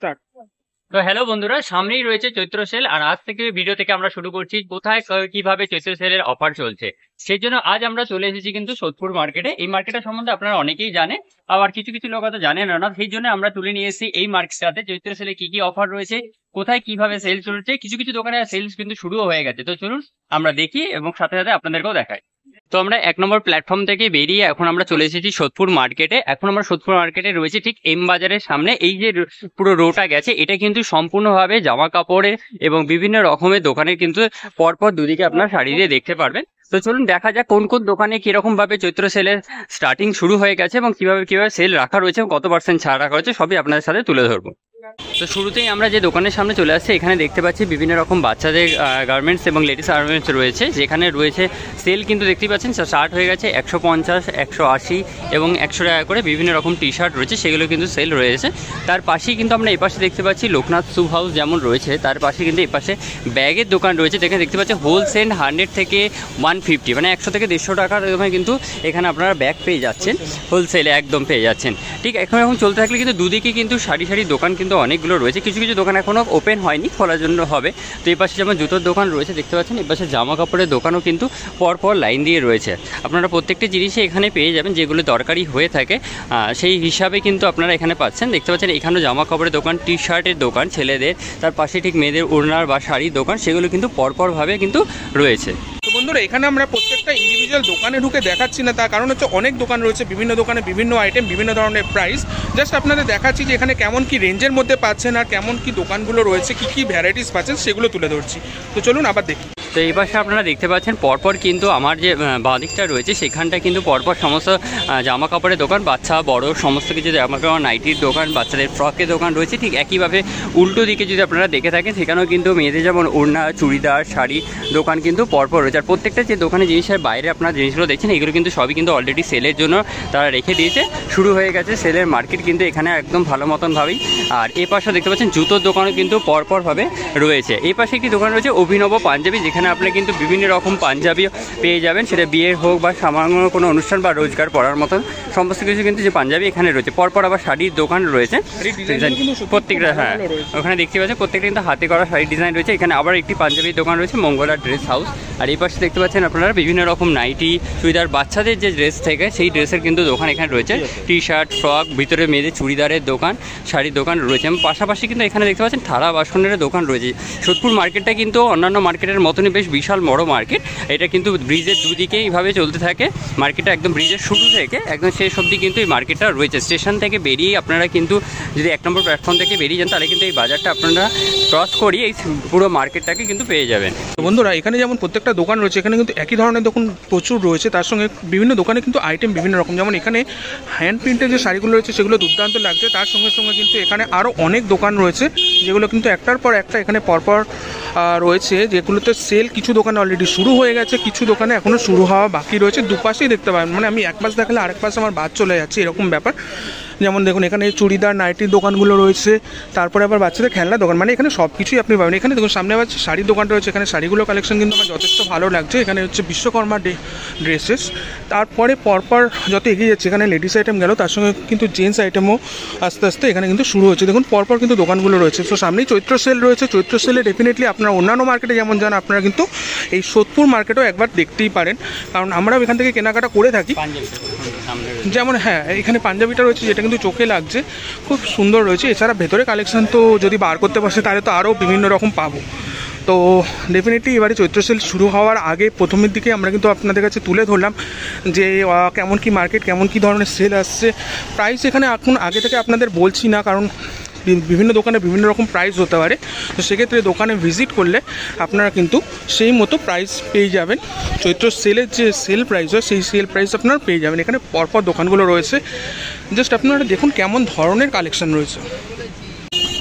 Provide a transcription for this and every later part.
Start. তো hello বন্ধুরা, সামনেই রয়েছে চৈত্র সেল। আর আজ থেকে ভিডিও থেকে আমরা শুরু করছি কোথায় কিভাবে চৈত্র সেলের অফার চলছে। সেই জন্য আজ আমরা চলে এসেছি কিন্তু সোদপুর মার্কেটে। এই মার্কেটের সম্বন্ধে আপনারা অনেকেই জানে, আবার কিছু কিছু লোক হয়তো জানেন না। সেই জন্য আমরা তুলে নিয়ে এসেছি এই মার্কেটটাতে চৈত্র সেলে কি কি অফার রয়েছে, কোথায় কিভাবে সেল চলছে। কিছু কিছু দোকানে সেলস কিন্তু শুরুও হয়ে গেছে। তো চলুন আমরা দেখি এবং সাথে সাথে আপনাদেরকেও দেখাই। তো আমরা 1 নম্বর প্ল্যাটফর্ম থেকে বেরিয়ে এখন আমরা চলে এসেছি সোদপুর মার্কেটে। এখন আমরা সোদপুর মার্কেটে রয়েছে ঠিক এম বাজারের সামনে। এই যে পুরো রোটা গেছে, এটা কিন্তু সম্পূর্ণভাবে জামা কাপড়ের এবং বিভিন্ন রকমের দোকানের কিন্তু পরপর দুদিকে আপনার শাড়ি দিয়ে দেখতে পারবেন। তো চলুন দেখা যাক কোন কোন দোকানে কিরকম ভাবে চৈত্র সেলের স্টার্টিং শুরু হয়ে গেছে এবং কিভাবে সেল রাখা রয়েছে এবং কত % ছাড় রাখা রয়েছে, সবই আপনাদের সাথে তুলে ধরবো। তো শুরুতেই আমরা যে দোকানের সামনে চলে আসছি, এখানে দেখতে পাচ্ছি বিভিন্ন রকম বাচ্চাদের গার্মেন্টস এবং লেডিস গার্মেন্টস রয়েছে, যেখানে রয়েছে সেল কিন্তু দেখতেই পাচ্ছেন স্টার্ট হয়ে গেছে। 150, 180 এবং 100 টাকা করে বিভিন্ন রকম টি শার্ট রয়েছে, সেগুলো কিন্তু সেল রয়েছে। তার পাশেই কিন্তু আমরা এপাশে দেখতে পাচ্ছি লোকনাথ শু হাউস যেমন রয়েছে, তার পাশে কিন্তু এপাশে ব্যাগের দোকান রয়েছে, যেখানে দেখতে পাচ্ছি হোলসেল 100 থেকে 150 মানে 100 থেকে 150 টাকার দোকানে কিন্তু এখানে আপনারা ব্যাগ পেয়ে যাচ্ছেন, হোলসেলে একদম পেয়ে যাচ্ছেন। ঠিক এখন চলতে থাকলে কিন্তু দুদিকে কিন্তু সারি সারি দোকান কিন্তু অনেকগুলো রয়েছে। কিছু কিছু দোকান এখনও ওপেন হয়নি, খোলার জন্য হবে। তো এই পাশে যেমন জুতোর দোকান রয়েছে দেখতে পাচ্ছেন, এই পাশে জামা কাপড়ের দোকানও কিন্তু পরপর লাইন দিয়ে রয়েছে। আপনারা প্রত্যেকটি জিনিসই এখানে পেয়ে যাবেন, যেগুলো দরকারি হয়ে থাকে সেই হিসাবে কিন্তু আপনারা এখানে পাচ্ছেন। দেখতে পাচ্ছেন এখানেও জামা কাপড়ের দোকান, টি শার্টের দোকান ছেলেদের, তার পাশে ঠিক মেয়েদের ওড়নার বা শাড়ির দোকান, সেগুলো কিন্তু পরপরভাবে কিন্তু রয়েছে। তো বন্ধুরা, এখানে আমরা প্রত্যেকটা ইন্ডিভিজুয়াল দোকানে ঢুকে দেখাচ্ছি না, তার কারণ হচ্ছে অনেক দোকান রয়েছে, বিভিন্ন দোকানে বিভিন্ন আইটেম, বিভিন্ন ধরনের প্রাইস। জাস্ট আপনাদের দেখাচ্ছি যে এখানে কেমন কি রেঞ্জের মধ্যে পাচ্ছেন আর কেমন কি দোকানগুলো রয়েছে, কি কি ভ্যারাইটিস পাচ্ছেন, সেগুলো তুলে ধরছি। তো চলুন আবার দেখি। তো এই পাশে আপনারা দেখতে পাচ্ছেন পরপর কিন্তু আমার যে বাঁদিকটা রয়েছে সেখানটা কিন্তু পরপর সমস্ত জামা কাপড়ের দোকান, বাচ্চা বড় সমস্ত কিছু জামা কাপড়, নাইটির দোকান, বাচ্চাদের ফ্রকের দোকান রয়েছে। ঠিক একইভাবে উল্টো দিকে যদি আপনারা দেখে থাকেন, সেখানেও কিন্তু মেয়েদের যেমন ওড়না, চুড়িদার, শাড়ি দোকান কিন্তু পরপর রয়েছে। আর প্রত্যেকটা যে দোকানে জিনিসের বাইরে আপনারা জিনিসগুলো দেখছেন, এগুলো কিন্তু সবই কিন্তু অলরেডি সেলের জন্য তারা রেখে দিয়েছে, শুরু হয়ে গেছে সেলের মার্কেট কিন্তু এখানে একদম ভালো মতনভাবেই। আর এই পাশে দেখতে পাচ্ছেন জুতোর দোকানও কিন্তু পরপরভাবে রয়েছে। এই পাশে একটি দোকান রয়েছে অভিনব পাঞ্জাবি, যেখানে আপনি কিন্তু বিভিন্ন রকম পাঞ্জাবিও পেয়ে যাবেন, সেটা বিয়ের হোক বা সামান্য কোনো অনুষ্ঠান বা রোজগার পড়ার মতন সমস্ত কিছু কিন্তু যে পাঞ্জাবি এখানে রয়েছে। পরপর আবার শাড়ির দোকান রয়েছে প্রত্যেকটা, হ্যাঁ ওখানে দেখতে পাচ্ছেন প্রত্যেকটা কিন্তু হাতে করা শাড়ির ডিজাইন রয়েছে। এখানে আবার একটি পাঞ্জাবির দোকান রয়েছে, মঙ্গলা ড্রেস হাউস। আর এই পাশে দেখতে পাচ্ছেন আপনারা বিভিন্ন রকম নাইটি, চুড়িদার, বাচ্চাদের যে ড্রেস থেকে সেই ড্রেসের কিন্তু দোকান এখানে রয়েছে, টি শার্ট, ফ্রক, ভিতরে মেয়েদের চুড়িদারের দোকান, শাড়ির দোকান রয়েছে। এবং পাশাপাশি কিন্তু এখানে দেখতে পাচ্ছেন থালা বাসনের দোকান রয়েছে। সোদপুর মার্কেটটা কিন্তু অন্যান্য মার্কেটের মতনই বেশ বিশাল বড় মার্কেট। এটা কিন্তু ব্রিজের দুদিকে এইভাবে চলতে থাকে মার্কেটটা, একদম ব্রিজের শুরু থেকে একদম শেষ অবধি কিন্তু এই মার্কেটটা রয়েছে। স্টেশন থেকে বেরিয়ে আপনারা কিন্তু যদি 1 নম্বর প্ল্যাটফর্ম থেকে বেরিয়ে যান, তাহলে কিন্তু এই বাজারটা আপনারা ক্রস করিয়ে এই পুরো মার্কেটটাকে কিন্তু পেয়ে যাবেন। তো বন্ধুরা, এখানে যেমন প্রত্যেকটা দোকান রয়েছে, এখানে কিন্তু একই ধরনের দোকান প্রচুর রয়েছে, তার সঙ্গে বিভিন্ন দোকানে কিন্তু আইটেম বিভিন্ন রকম। যেমন এখানে হ্যান্ড প্রিন্টের যে শাড়িগুলো রয়েছে সেগুলো দুর্দান্ত লাগছে, তার সঙ্গে সঙ্গে কিন্তু এখানে আরও অনেক দোকান রয়েছে, যেগুলো কিন্তু একটার পর একটা এখানে পরপর রয়েছে, যেগুলোতে সেল কিছু দোকানে অলরেডি শুরু হয়ে গেছে, কিছু দোকানে এখনও শুরু হওয়া বাকি রয়েছে। দুপাশেই দেখতে পাবেন, মানে আমি এক পাশ দেখালে আরেক পাশে আমার বাদ চলে যাচ্ছে, এরকম ব্যাপার। যেমন দেখুন এখানে চুড়িদার, নাইটির দোকানগুলো রয়েছে, তারপরে আবার বাচ্চাদের খেলনা দোকান, মানে এখানে সব কিছুই আপনি পাবেন। এখানে দেখুন সামনে আবার শাড়ির দোকান রয়েছে, এখানে শাড়িগুলো কালেকশন কিন্তু আমার যথেষ্ট ভালো লাগছে। এখানে হচ্ছে বিশ্বকর্মা ড্রেসেস, তারপরে পরপর যত এগিয়ে যাচ্ছে এখানে লেডিস আইটেম গেল, তার সঙ্গে কিন্তু জেন্টস আইটেমও আস্তে আস্তে এখানে কিন্তু শুরু হচ্ছে। দেখুন পরপর কিন্তু দোকানগুলো রয়েছে। তো সামনেই চৈত্র সেল রয়েছে, চৈত্র সেলে ডেফিনেটলি আপনারা অন্যান্য মার্কেটে যেমন যান, আপনারা কিন্তু এই সোদপুর মার্কেটও একবার দেখতেই পারেন, কারণ আমরাও এখান থেকে কেনাকাটা করে থাকি। যেমন হ্যাঁ, এখানে পাঞ্জাবিটা রয়েছে, যেটা কিন্তু চোখে লাগছে, খুব সুন্দর রয়েছে। এছাড়া ভেতরে কালেকশন তো যদি বার করতে পারছে তাহলে তো আরও বিভিন্ন রকম পাবো। তো ডেফিনেটলি এবারে চৈত্র সেল শুরু হওয়ার আগে প্রথমের দিকে আমরা কিন্তু আপনাদের কাছে তুলে ধরলাম যে কেমন কি মার্কেট, কেমন কি ধরনের সেল আসছে। প্রাইস এখানে এখন আগে থেকে আপনাদের বলছি না, কারণ বিভিন্ন দোকানে বিভিন্ন রকম প্রাইস হতে পারে। তো সেক্ষেত্রে দোকানে ভিজিট করলে আপনারা কিন্তু সেই মতো প্রাইস পেয়ে যাবেন। চৈত্র সেলের যে সেল প্রাইস হয় সেই সেল প্রাইস আপনারা পেয়ে যাবেন। এখানে পরপর দোকানগুলো রয়েছে, জাস্ট আপনারা দেখুন কেমন ধরনের কালেকশন রয়েছে।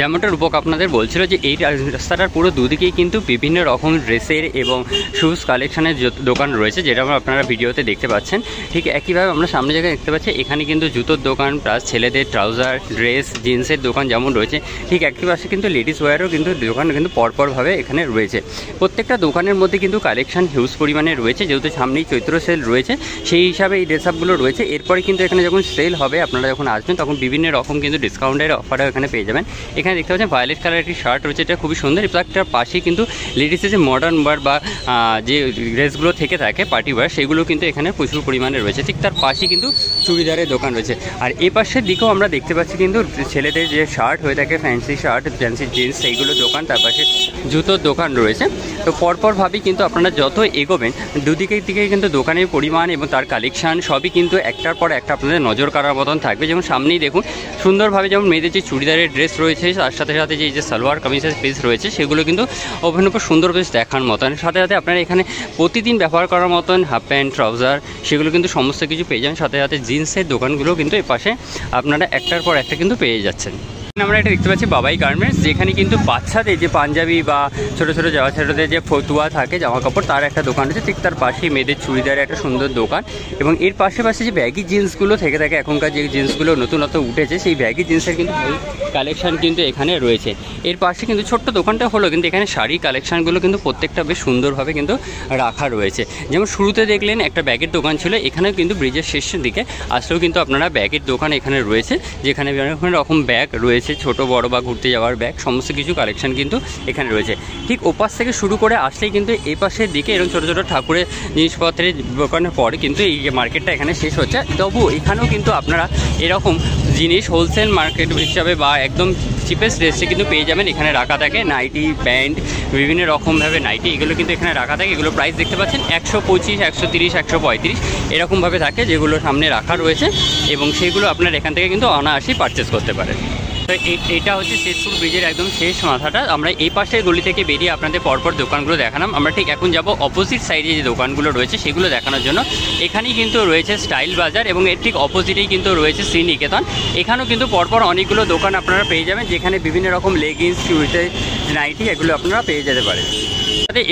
যেমনটা রূপক আপনাদের বলছিল যে এই রাস্তাটার পুরো দুদিকেই কিন্তু বিভিন্ন রকম ড্রেসের এবং শুজ কালেকশনের দোকান রয়েছে, যেটা আপনারা ভিডিওতে দেখতে পাচ্ছেন। ঠিক একইভাবে আমরা সামনে জায়গায় দেখতে পাচ্ছি এখানে কিন্তু জুতোর দোকান প্লাস ছেলেদের ট্রাউজার, ড্রেস, জিন্সের দোকান যেমন রয়েছে, ঠিক একই পাশে কিন্তু লেডিস ওয়্যারও কিন্তু দোকান কিন্তু পরপরভাবে এখানে রয়েছে। প্রত্যেকটা দোকানের মধ্যে কিন্তু কালেকশন হিউজ পরিমাণে রয়েছে, যেহেতু সামনেই চৈত্র সেল রয়েছে সেই হিসাবে এই ড্রেস আপগুলো রয়েছে। এরপরে কিন্তু এখানে যখন সেল হবে আপনারা যখন আসবেন তখন বিভিন্ন রকম কিন্তু ডিসকাউন্টের অফারও এখানে পেয়ে যাবেন। এখানে এখানে দেখতে পাচ্ছেন ভায়োলেট কালার একটি শার্ট রয়েছে, এটা খুবই সুন্দর। এবং তার পাশেই কিন্তু লেডিসের যে মডার্ন ওয়্যার বা যে ড্রেসগুলো থেকে থাকে পার্টি ওয়্যার, সেগুলো কিন্তু এখানে প্রচুর পরিমাণে রয়েছে। ঠিক তার পাশেই কিন্তু চুড়িদারের দোকান রয়েছে। আর এ পাশের দিকেও আমরা দেখতে পাচ্ছি কিন্তু ছেলেদের যে শার্ট হয়ে থাকে, ফ্যান্সি শার্ট, ফ্যান্সি জিন্স, সেইগুলো দোকান, তার পাশে জুতোর দোকান রয়েছে। তো পরপরভাবেই কিন্তু আপনারা যত এগোবেন দুদিকের দিকে কিন্তু দোকানের পরিমাণ এবং তার কালেকশান সবই কিন্তু একটার পর একটা আপনাদের নজর কাড়ার মতন থাকবে। যেমন সামনেই দেখুন সুন্দরভাবে যেমন মেয়েদের যে চুড়িদারের ড্রেস রয়েছে, তার সাথে সাথে যে সালোয়ার কামিজের পিস রয়েছে, সেগুলো কিন্তু ওপেন উপর সুন্দর বেশ দেখার মতন। সাথে সাথে আপনারা এখানে প্রতিদিন ব্যবহার করার মতন হাফ প্যান্ট, ট্রাউজার, সেগুলো কিন্তু সমস্ত কিছু পেয়ে যাবেন। সাথে সাথে জিন্সের দোকানগুলো কিন্তু এ পাশে আপনারা একটার পর একটা কিন্তু পেয়ে যাচ্ছেন। আমরা এটা দেখতে পাচ্ছি বাবাই গার্মেন্টস, যেখানে কিন্তু বাচ্চাদের যে পাঞ্জাবি বা ছোটো ছোটো ছেলেদের যে ফতুয়া থাকে জামা কাপড়, তার একটা দোকান রয়েছে। ঠিক তার পাশেই মেয়েদের চুড়িদারের একটা সুন্দর দোকান। এবং এর পাশে যে ব্যাগি জিন্সগুলো থেকে থাকে, এখনকার যে জিন্সগুলো নতুনত্ব উঠেছে, সেই ব্যাগি জিন্সের কিন্তু কালেকশান কিন্তু এখানে রয়েছে। এর পাশে কিন্তু ছোট্ট দোকানটা হলো কিন্তু এখানে শাড়ির কালেকশানগুলো কিন্তু প্রত্যেকটা বেশ সুন্দরভাবে কিন্তু রাখা রয়েছে। যেমন শুরুতে দেখলেন একটা ব্যাগের দোকান ছিল, এখানেও কিন্তু ব্রিজের শেষের দিকে আসলেও কিন্তু আপনারা ব্যাগের দোকান এখানে রয়েছে, যেখানে বিভিন্ন রকম ব্যাগ রয়েছে, ছোট বড় বা ঘুরতে যাওয়ার ব্যাগ, সমস্ত কিছু কালেকশন কিন্তু এখানে রয়েছে। ঠিক ওপাশ থেকে শুরু করে আসলেই কিন্তু এই পাশের দিকে এরকম ছোটো ছোটো ঠাকুরের জিনিসপত্রের দোকানের পরে কিন্তু এই মার্কেটটা এখানে শেষ হচ্ছে। তবু এখানেও কিন্তু আপনারা এরকম জিনিস হোলসেল মার্কেট হিসাবে বা একদম চিপেস্ট রেটে কিন্তু পেয়ে যাবেন। এখানে রাখা থাকে নাইটি, প্যান্ট, বিভিন্ন রকমভাবে নাইটি, এগুলো কিন্তু এখানে রাখা থাকে। এগুলো প্রাইস দেখতে পাচ্ছেন 125, 130, 135 এরকমভাবে থাকে, যেগুলো সামনে রাখা রয়েছে। এবং সেগুলো আপনার এখান থেকে কিন্তু অনায়াসেই পারচেস করতে পারেন। তো এটা হচ্ছে শেষপুর ব্রিজের একদম শেষ মাথাটা। আমরা এই পাশের গলি থেকে বেরিয়ে আপনাদের পরপর দোকানগুলো দেখালাম। আমরা ঠিক এখন যাব অপোজিট সাইডে যে দোকানগুলো রয়েছে সেগুলো দেখানোর জন্য। এখানেই কিন্তু রয়েছে স্টাইল বাজার এবং এর ঠিক অপোজিটেই কিন্তু রয়েছে শ্রীনিকেতন। এখানেও কিন্তু পরপর অনেকগুলো দোকান আপনারা পেয়ে যাবেন, যেখানে বিভিন্ন রকম লেগিংস, চুড়িদার, নাইটি এগুলো আপনারা পেয়ে যেতে পারেন।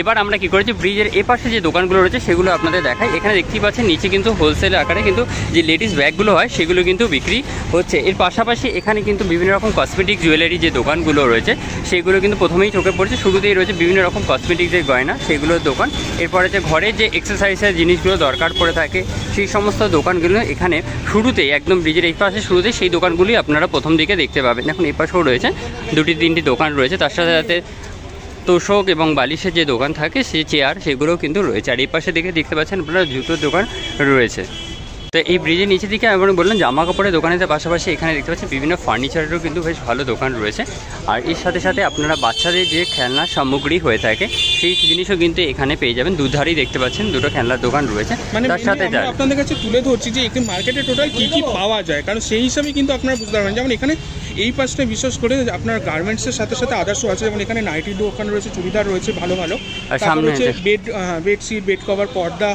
এবার আমরা কি করেছি, ব্রিজের এ পাশে যে দোকানগুলো রয়েছে সেগুলো আপনাদের দেখাই। এখানে দেখতেই পাচ্ছেন নিচে কিন্তু হোলসেল আকারে কিন্তু যে লেডিস ব্যাগগুলো হয় সেগুলো কিন্তু বিক্রি হচ্ছে। এর পাশাপাশি এখানে কিন্তু বিভিন্ন রকম কসমেটিক জুয়েলারি যে দোকানগুলো রয়েছে সেগুলো কিন্তু প্রথমেই চোখে পড়ছে। শুরুতেই রয়েছে বিভিন্ন রকম কসমেটিক যে গয়না সেগুলোর দোকান। এরপরে যে ঘরে যে এক্সারসাইজের জিনিসগুলো দরকার পড়ে থাকে সেই সমস্ত দোকানগুলো এখানে শুরুতেই একদম ব্রিজের এই পাশে শুরুতেই সেই দোকানগুলি আপনারা প্রথম দিকে দেখতে পাবেন। এখন এই পাশেও রয়েছে 2-3টি দোকান রয়েছে, তার সাথে সাথে তোষক এবং বালিশের যে দোকান থাকে সেই চেয়ার সেগুলোও কিন্তু রয়েছে। আর এই পাশে দিকে দেখতে পাচ্ছেন আপনারা জুতোর দোকান রয়েছে। তো এই ব্রিজের নিচের দিকে আমি বললাম জামা কাপড়ের দোকানের পাশাপাশি এখানে দেখতে পাচ্ছেন বিভিন্ন ফার্নিচারেরও কিন্তু বেশ ভালো দোকান রয়েছে। আর এর সাথে সাথে আপনারা বাচ্চাদের যে খেলনার সামগ্রী হয়ে থাকে সেই জিনিসও কিন্তু এখানে পেয়ে যাবেন। দুধারেই দেখতে পাচ্ছেন দুটো খেলনার দোকান রয়েছে। তার সাথে আপনাদের কাছে তুলে ধরছি যে একটি মার্কেটে টোটাল কী কী পাওয়া যায়, কারণ সেই হিসাবে কিন্তু আপনারা বুঝতে পারবেন। যেমন এখানে এই পাশটা বিশেষ করে আপনার গার্মেন্টসের সাথে সাথে আদার্সও আছে, যেমন এখানে নাইটির দোকান রয়েছে, চুড়িদার রয়েছে ভালো ভালো, সামনে হচ্ছে বেডশিট, বেড কভার, পর্দা,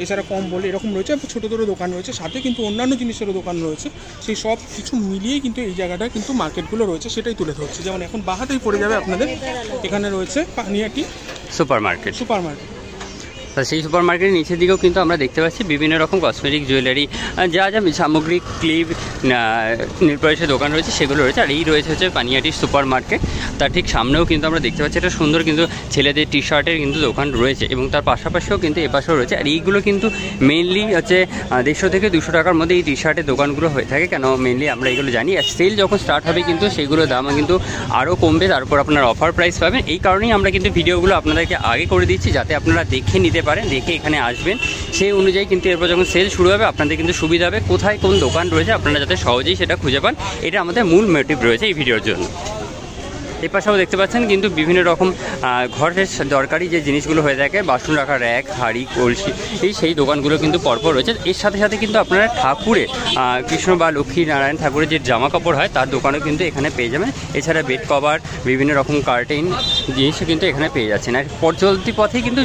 এছাড়া কম্বল এরকম রয়েছে, ছোটো ছোটো দোকান রয়েছে, সাথে কিন্তু অন্যান্য জিনিসেরও দোকান রয়েছে। সেই সব কিছু মিলিয়েই কিন্তু এই জায়গাটা কিন্তু মার্কেটগুলো রয়েছে, সেটাই তুলে ধরছি। যেমন এখন বাহাতেই পড়ে যাবে আপনাদের, এখানে রয়েছে পানিয়াটি সুপার মার্কেট। সেই সুপার মার্কেটের নিচের দিকেও কিন্তু আমরা দেখতে পাচ্ছি বিভিন্ন রকম কসমেটিক জুয়েলারি, যা যা সামগ্রিক ক্লিপ, নিরপলিশের দোকান রয়েছে সেগুলো রয়েছে। আর এই রয়েছে হচ্ছে পানিয়াটি সুপার মার্কেট। তার ঠিক সামনেও কিন্তু আমরা দেখতে পাচ্ছি একটা সুন্দর কিন্তু ছেলেদের টি শার্টের কিন্তু দোকান রয়েছে এবং তার পাশাপাশিও কিন্তু এপাশেও রয়েছে। আর এইগুলো কিন্তু মেনলি হচ্ছে 150 থেকে 200 টাকার মধ্যে এই টি শার্টের দোকানগুলো হয়ে থাকে। কেন মেনলি আমরা এগুলো জানি, আর সেল যখন স্টার্ট হবে কিন্তু সেগুলোর দাম কিন্তু আরও কমবে, তারপর আপনার অফার প্রাইস পাবেন। এই কারণেই আমরা কিন্তু ভিডিওগুলো আপনাদেরকে আগে করে দিচ্ছি, যাতে আপনারা দেখে নিতে পারেন, দেখে এখানে আসবেন। সেই অনুযায়ী কিন্তু এরপর যখন সেল শুরু হবে আপনাদের কিন্তু সুবিধা হবে, কোথায় কোন দোকান রয়েছে আপনারা যাতে সহজেই সেটা খুঁজে পান। এটা আমাদের মূল মোটিভ রয়েছে এই ভিডিওর জন্য। এই পাশেও দেখতে পাচ্ছেন কিন্তু বিভিন্ন রকম ঘরের দরকারি যে জিনিসগুলো হয়ে থাকে, বাসন রাখার র্যাক, হাঁড়ি, কলসি, সেই দোকানগুলো কিন্তু পরপর রয়েছে। এর সাথে সাথে কিন্তু আপনারা ঠাকুরের কৃষ্ণ বা লক্ষ্মী নারায়ণ ঠাকুরের যে জামা কাপড় হয় তার দোকানও কিন্তু এখানে পেয়ে যাবেন। এছাড়া বেড কভার, বিভিন্ন রকম কার্টেন জিনিসও কিন্তু এখানে পেয়ে যাচ্ছেন। আর চলতি পথেই কিন্তু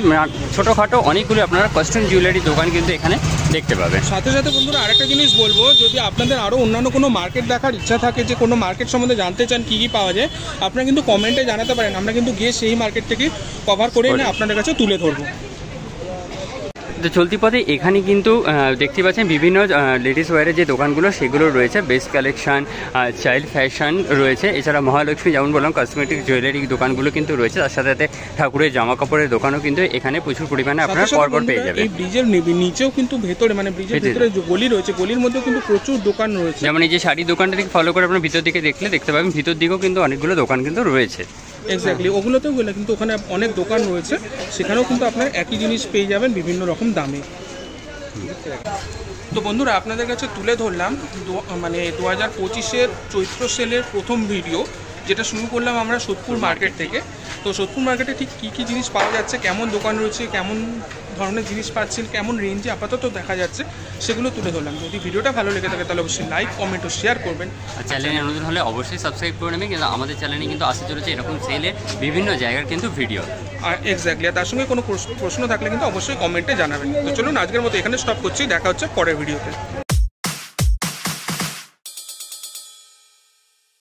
ছোটোখাটো অনেকগুলো আপনারা কস্টিউম জুয়েলারি দোকান কিন্তু এখানে দেখতে পাবেন। সাথে সাথে বন্ধুরা আরেকটা জিনিস বলবো, যদি আপনাদের আরও অন্যান্য কোনো মার্কেট দেখার ইচ্ছা থাকে, যে কোনো মার্কেট সম্বন্ধে জানতে চান কী কী পাওয়া যায়, আপনারা কিন্তু কমেন্টে জানাতে পারেন। আমরা কিন্তু গিয়ে সেই মার্কেট থেকে কভার করে এনে আপনাদের কাছে তুলে ধরবো। তো চলতি পথে এখানে কিন্তু দেখতে পাচ্ছেন বিভিন্ন লেডিস ওয়্যারের যে দোকানগুলো সেগুলো রয়েছে, বেস্ট কালেকশন, চাইল্ড ফ্যাশন রয়েছে, এছাড়া মহালক্ষ্মী যেমন বললাম কসমেটিক জুয়েলারি দোকানগুলো কিন্তু রয়েছে, তার সাথে সাথে ঠাকুরের জামা কাপড়ের দোকানও কিন্তু এখানে প্রচুর পরিমাণে আপনারা পরপর পেয়ে যাবেন। এই ব্রিজের নিচেও কিন্তু ভেতরে মানে ব্রিজের ভিতরে যে গলি রয়েছে গলির মধ্যেও কিন্তু প্রচুর দোকান রয়েছে। যেমন এই যে শাড়ি দোকানটা থেকে ফলো করে আপনার ভিতর দিকে দেখলে দেখতে পাবেন ভিতর দিকেও কিন্তু অনেকগুলো দোকান কিন্তু রয়েছে। এক্স্যাক্টলি, ওগুলোতেও গেলে কিন্তু ওখানে অনেক দোকান রয়েছে, সেখানেও কিন্তু আপনার একই জিনিস পেয়ে যাবেন বিভিন্ন রকম দামে। তো বন্ধুরা আপনাদের কাছে তুলে ধরলাম মানে 2025-এর চৈত্র সেলের প্রথম ভিডিও, যেটা শুরু করলাম আমরা সোদপুর মার্কেট থেকে। তো সোদপুর মার্কেটে ঠিক কী কী জিনিস পাওয়া যাচ্ছে, কেমন দোকান রয়েছে, কেমন ধরনের জিনিস পাচ্ছেন, কেমন রেঞ্জে আপাতত দেখা যাচ্ছে, সেগুলো তুলে ধরলাম। যদি ভিডিওটা ভালো লেগে থাকে তাহলে অবশ্যই লাইক, কমেন্ট ও শেয়ার করবেন। আর চ্যানেলে নতুন হলে অবশ্যই সাবস্ক্রাইব করে নেবেন, কিন্তু আমাদের চ্যানেলে কিন্তু আসতে চলেছে এরকম সেলের বিভিন্ন জায়গার কিন্তু ভিডিও। আর এক্স্যাক্টলি, আর তার সঙ্গে কোনো প্রশ্ন থাকলে কিন্তু অবশ্যই কমেন্টে জানাবেন। তো চলুন আজকের মতো এখানে স্টপ করছি, দেখা হচ্ছে পরের ভিডিওতে।